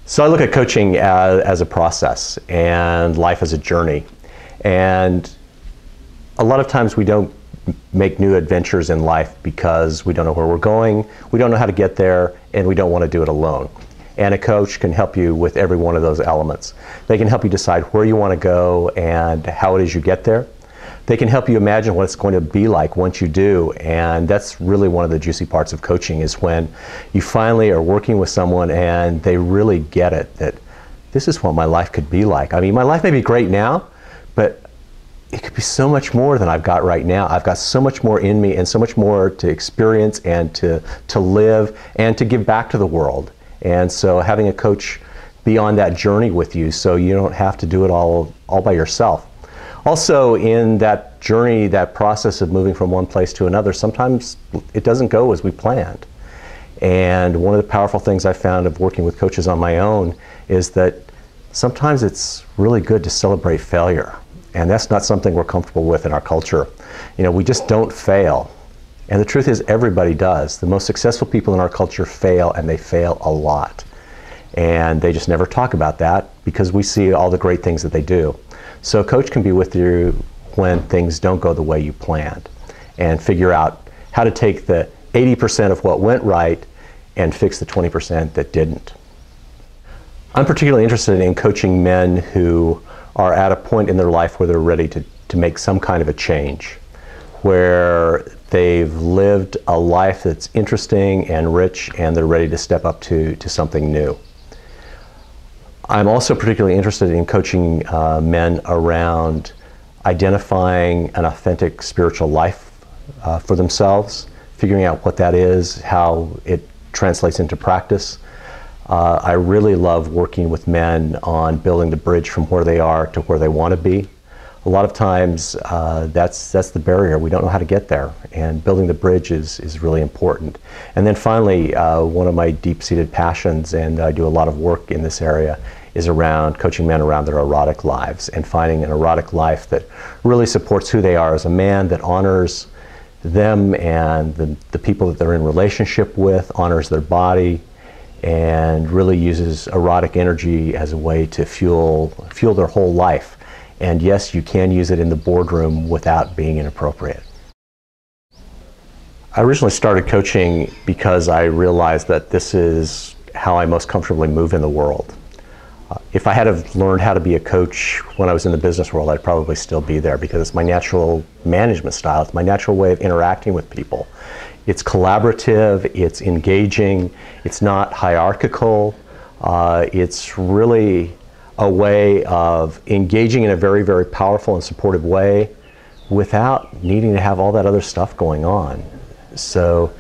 So I look at coaching as a process and life as a journey. And a lot of times we don't make new adventures in life because we don't know where we're going, we don't know how to get there, and we don't want to do it alone. And a coach can help you with every one of those elements. They can help you decide where you want to go and how it is you get there. They can help you imagine what it's going to be like once you do, and that's really one of the juicy parts of coaching, is when you finally are working with someone and they really get it, that this is what my life could be like. I mean, my life may be great now, but it could be so much more than I've got right now. I've got so much more in me and so much more to experience and to live and to give back to the world. And so having a coach be on that journey with you so you don't have to do it all by yourself. Also, in that journey, that process of moving from one place to another, sometimes it doesn't go as we planned. And one of the powerful things I found of working with coaches on my own is that sometimes it's really good to celebrate failure. And that's not something we're comfortable with in our culture. You know, we just don't fail. And the truth is, everybody does. The most successful people in our culture fail, and they fail a lot. And they just never talk about that because we see all the great things that they do. So a coach can be with you when things don't go the way you planned and figure out how to take the 80% of what went right and fix the 20% that didn't. I'm particularly interested in coaching men who are at a point in their life where they're ready to make some kind of a change, where they've lived a life that's interesting and rich and they're ready to step up to something new. I'm also particularly interested in coaching men around identifying an authentic spiritual life for themselves, figuring out what that is, how it translates into practice. I really love working with men on building the bridge from where they are to where they want to be. A lot of times that's the barrier. We don't know how to get there, and building the bridge is really important. And then finally, one of my deep-seated passions, and I do a lot of work in this area, is around coaching men around their erotic lives and finding an erotic life that really supports who they are as a man, that honors them and the people that they're in relationship with, honors their body, and really uses erotic energy as a way to fuel their whole life. And yes, you can use it in the boardroom without being inappropriate. I originally started coaching because I realized that this is how I most comfortably move in the world. If I had have learned how to be a coach when I was in the business world, I'd probably still be there, because it's my natural management style. It's my natural way of interacting with people. It's collaborative, it's engaging, it's not hierarchical. It's really a way of engaging in a very, very powerful and supportive way without needing to have all that other stuff going on. So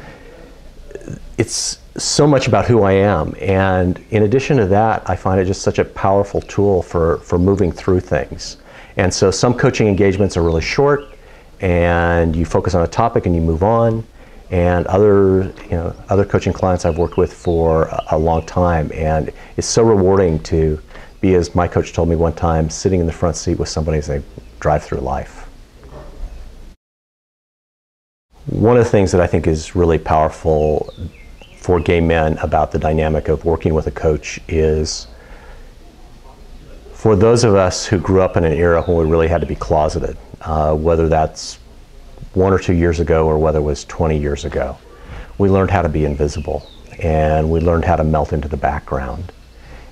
it's so much about who I am, and in addition to that, I find it just such a powerful tool for moving through things. And so some coaching engagements are really short, and you focus on a topic and you move on. And other coaching clients I've worked with for a long time, and it's so rewarding to be, as my coach told me one time, sitting in the front seat with somebody as they drive through life. One of the things that I think is really powerful for gay men about the dynamic of working with a coach is, for those of us who grew up in an era when we really had to be closeted, whether that's 1 or 2 years ago or whether it was 20 years ago, we learned how to be invisible, and we learned how to melt into the background.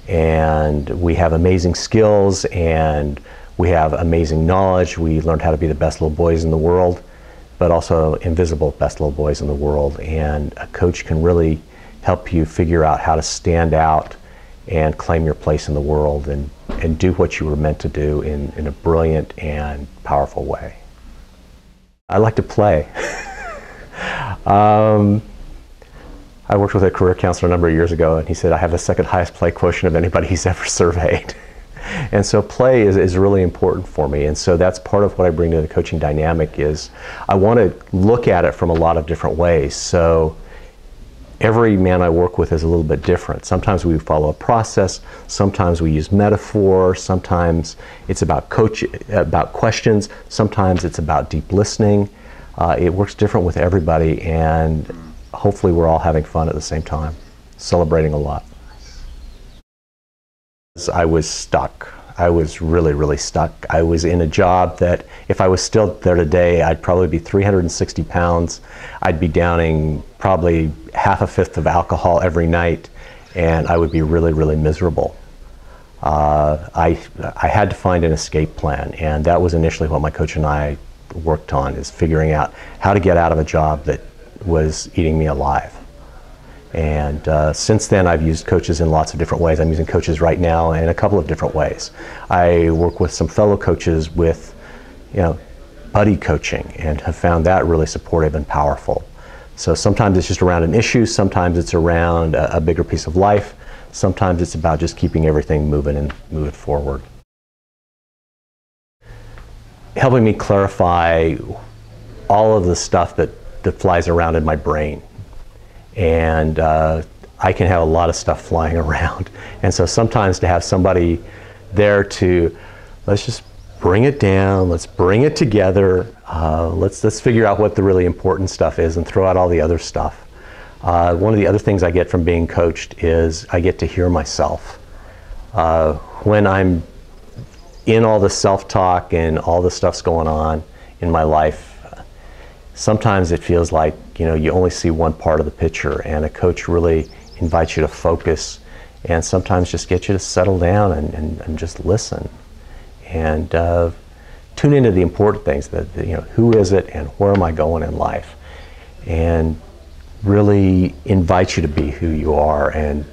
And we have amazing skills, and we have amazing knowledge. We learned how to be the best little boys in the world, but also invisible best little boys in the world. And a coach can really help you figure out how to stand out and claim your place in the world and do what you were meant to do in a brilliant and powerful way. I like to play. I worked with a career counselor a number of years ago, and he said I have the second highest play quotient of anybody he's ever surveyed. And so play is really important for me, and so that's part of what I bring to the coaching dynamic. Is I want to look at it from a lot of different ways. So every man I work with is a little bit different. Sometimes we follow a process, sometimes we use metaphor, sometimes it's about questions, sometimes it's about deep listening. It works different with everybody, and hopefully we're all having fun at the same time, celebrating a lot. I was stuck. I was really, really stuck. I was in a job that if I was still there today, I'd probably be 360 pounds. I'd be downing probably half a fifth of alcohol every night, and I would be really, really miserable. I had to find an escape plan, and that was initially what my coach and I worked on, is figuring out how to get out of a job that was eating me alive. And since then, I've used coaches in lots of different ways. I'm using coaches right now in a couple of different ways. I work with some fellow coaches with, buddy coaching, and have found that really supportive and powerful. So sometimes it's just around an issue, sometimes it's around a bigger piece of life, sometimes it's about just keeping everything moving forward. Helping me clarify all of the stuff that flies around in my brain. And I can have a lot of stuff flying around. And so sometimes to have somebody there to, let's just bring it down, let's bring it together, let's figure out what the really important stuff is and throw out all the other stuff. One of the other things I get from being coached is I get to hear myself. When I'm in all the self-talk and all the stuff's going on in my life, sometimes it feels like you only see one part of the picture, and a coach really invites you to focus and sometimes just get you to settle down and just listen and tune into the important things, that who is it and where am I going in life, and really invite you to be who you are and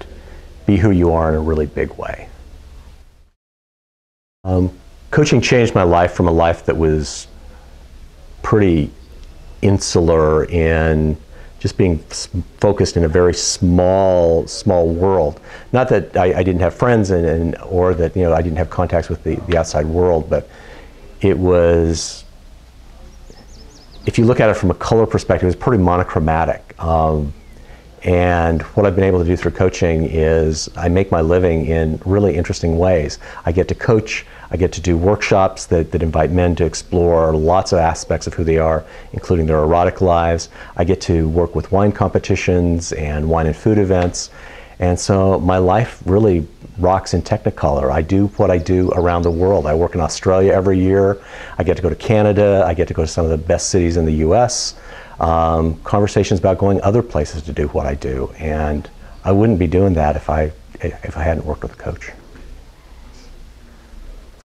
be who you are in a really big way. Coaching changed my life from a life that was pretty insular in just being focused in a very small world. Not that I didn't have friends or that I didn't have contacts with the outside world, but it was, if you look at it from a color perspective, it's pretty monochromatic. And what I've been able to do through coaching is I make my living in really interesting ways. I get to coach, I get to do workshops that invite men to explore lots of aspects of who they are, including their erotic lives. I get to work with wine competitions and wine and food events. And so my life really rocks in Technicolor. I do what I do around the world. I work in Australia every year. I get to go to Canada. I get to go to some of the best cities in the US. Conversations about going other places to do what I do. And I wouldn't be doing that if I hadn't worked with a coach.